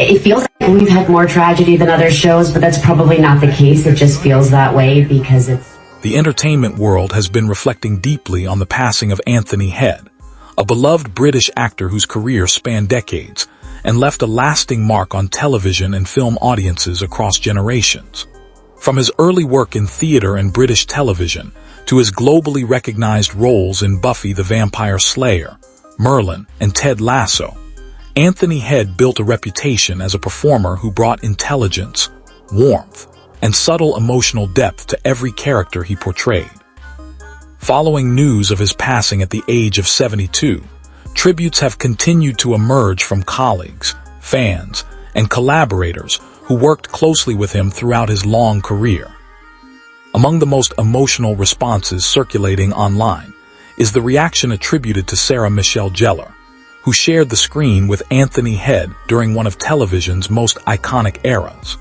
It feels like we've had more tragedy than other shows, but that's probably not the case. It just feels that way because it's... The entertainment world has been reflecting deeply on the passing of Anthony Head, a beloved British actor whose career spanned decades and left a lasting mark on television and film audiences across generations. From his early work in theater and British television to his globally recognized roles in Buffy the Vampire Slayer, Merlin, and Ted Lasso, Anthony Head built a reputation as a performer who brought intelligence, warmth, and subtle emotional depth to every character he portrayed. Following news of his passing at the age of 72, tributes have continued to emerge from colleagues, fans, and collaborators who worked closely with him throughout his long career. Among the most emotional responses circulating online is the reaction attributed to Sarah Michelle Gellar, who shared the screen with Anthony Head during one of television's most iconic eras.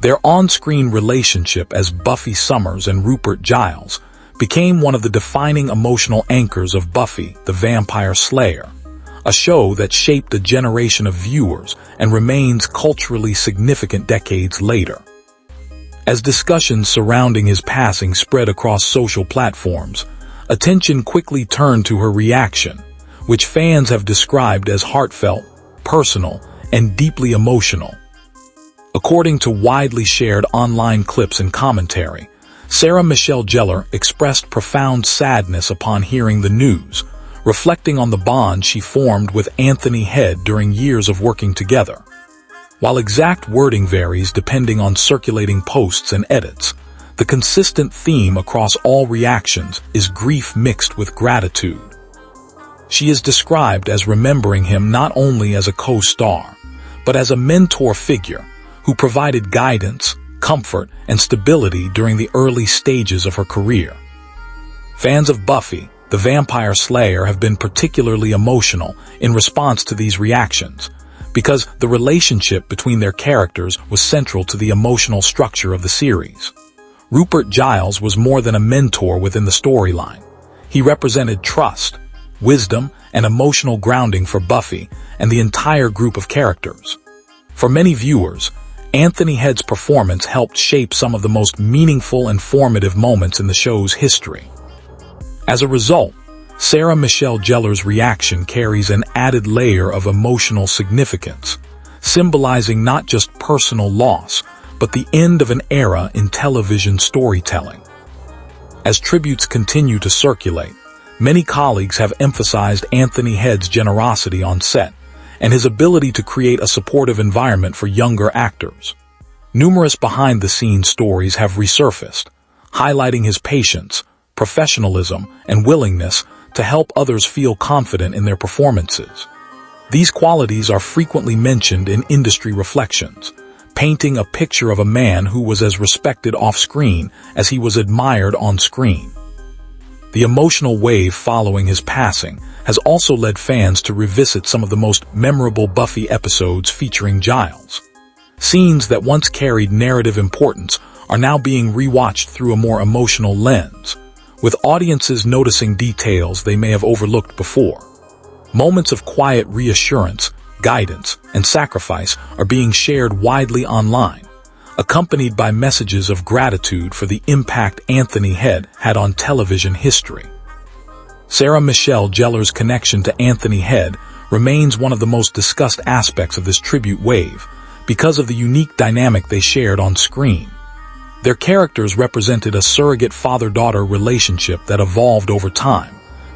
Their on-screen relationship as Buffy Summers and Rupert Giles became one of the defining emotional anchors of Buffy the Vampire Slayer, a show that shaped a generation of viewers and remains culturally significant decades later. As discussions surrounding his passing spread across social platforms, attention quickly turned to her reaction, which fans have described as heartfelt, personal, and deeply emotional. According to widely shared online clips and commentary, Sarah Michelle Gellar expressed profound sadness upon hearing the news, reflecting on the bond she formed with Anthony Head during years of working together. While exact wording varies depending on circulating posts and edits, the consistent theme across all reactions is grief mixed with gratitude. She is described as remembering him not only as a co-star, but as a mentor figure who provided guidance, comfort, and stability during the early stages of her career. Fans of Buffy the Vampire Slayer have been particularly emotional in response to these reactions, because the relationship between their characters was central to the emotional structure of the series. Rupert Giles was more than a mentor within the storyline. He represented trust, wisdom, and emotional grounding for Buffy and the entire group of characters. For many viewers, Anthony Head's performance helped shape some of the most meaningful and formative moments in the show's history. As a result, Sarah Michelle Gellar's reaction carries an added layer of emotional significance, symbolizing not just personal loss, but the end of an era in television storytelling. As tributes continue to circulate, many colleagues have emphasized Anthony Head's generosity on set and his ability to create a supportive environment for younger actors. Numerous behind-the-scenes stories have resurfaced, highlighting his patience, professionalism, and willingness to help others feel confident in their performances. These qualities are frequently mentioned in industry reflections, painting a picture of a man who was as respected off-screen as he was admired on-screen. The emotional wave following his passing has also led fans to revisit some of the most memorable Buffy episodes featuring Giles. Scenes that once carried narrative importance are now being rewatched through a more emotional lens, with audiences noticing details they may have overlooked before. Moments of quiet reassurance, guidance, and sacrifice are being shared widely online, accompanied by messages of gratitude for the impact Anthony Head had on television history. Sarah Michelle Gellar's connection to Anthony Head remains one of the most discussed aspects of this tribute wave because of the unique dynamic they shared on screen. Their characters represented a surrogate father-daughter relationship that evolved over time,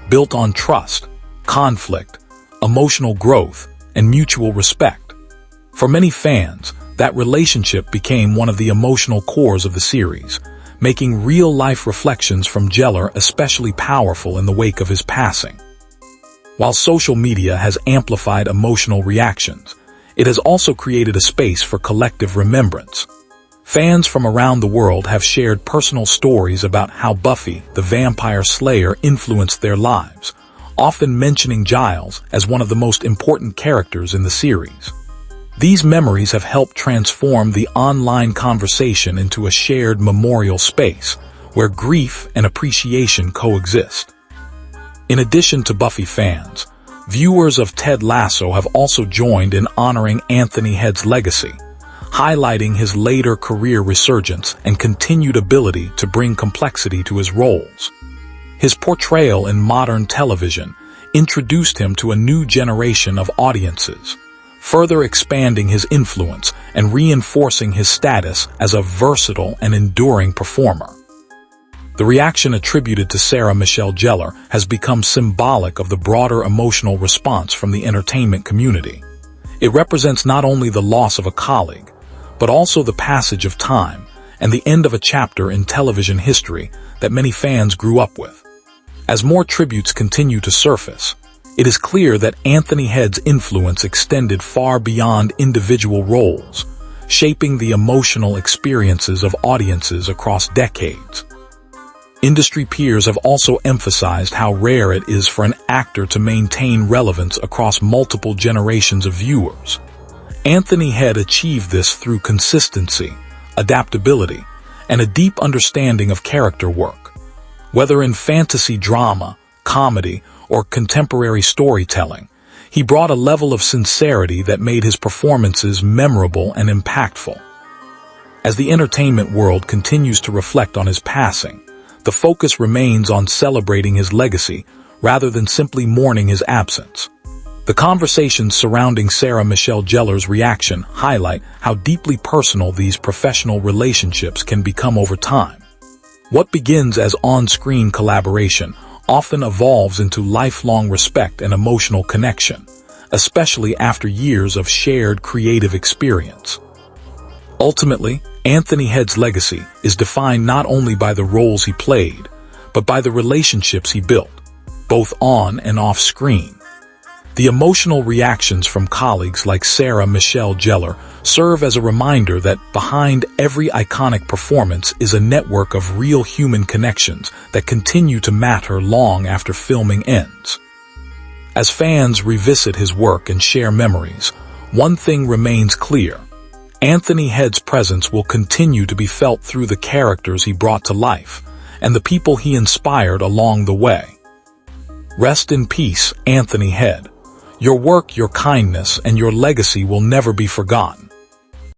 built on trust, conflict, emotional growth, and mutual respect. For many fans, that relationship became one of the emotional cores of the series, making real-life reflections from Gellar especially powerful in the wake of his passing. While social media has amplified emotional reactions, it has also created a space for collective remembrance. Fans from around the world have shared personal stories about how Buffy the Vampire Slayer influenced their lives, often mentioning Giles as one of the most important characters in the series. These memories have helped transform the online conversation into a shared memorial space where grief and appreciation coexist. In addition to Buffy fans, viewers of Ted Lasso have also joined in honoring Anthony Head's legacy, highlighting his later career resurgence and continued ability to bring complexity to his roles. His portrayal in modern television introduced him to a new generation of audiences, further expanding his influence and reinforcing his status as a versatile and enduring performer. The reaction attributed to Sarah Michelle Gellar has become symbolic of the broader emotional response from the entertainment community. It represents not only the loss of a colleague, but also the passage of time and the end of a chapter in television history that many fans grew up with. As more tributes continue to surface, it is clear that Anthony Head's influence extended far beyond individual roles, shaping the emotional experiences of audiences across decades. Industry peers have also emphasized how rare it is for an actor to maintain relevance across multiple generations of viewers. Anthony Head achieved this through consistency, adaptability, and a deep understanding of character work. Whether in fantasy drama, comedy, or contemporary storytelling, he brought a level of sincerity that made his performances memorable and impactful. As the entertainment world continues to reflect on his passing, the focus remains on celebrating his legacy rather than simply mourning his absence. The conversations surrounding Sarah Michelle Gellar's reaction highlight how deeply personal these professional relationships can become over time. What begins as on-screen collaboration often evolves into lifelong respect and emotional connection, especially after years of shared creative experience. Ultimately, Anthony Head's legacy is defined not only by the roles he played, but by the relationships he built, both on and off screen. The emotional reactions from colleagues like Sarah Michelle Gellar serve as a reminder that behind every iconic performance is a network of real human connections that continue to matter long after filming ends. As fans revisit his work and share memories, one thing remains clear: Anthony Head's presence will continue to be felt through the characters he brought to life and the people he inspired along the way. Rest in peace, Anthony Head. Your work, your kindness, and your legacy will never be forgotten.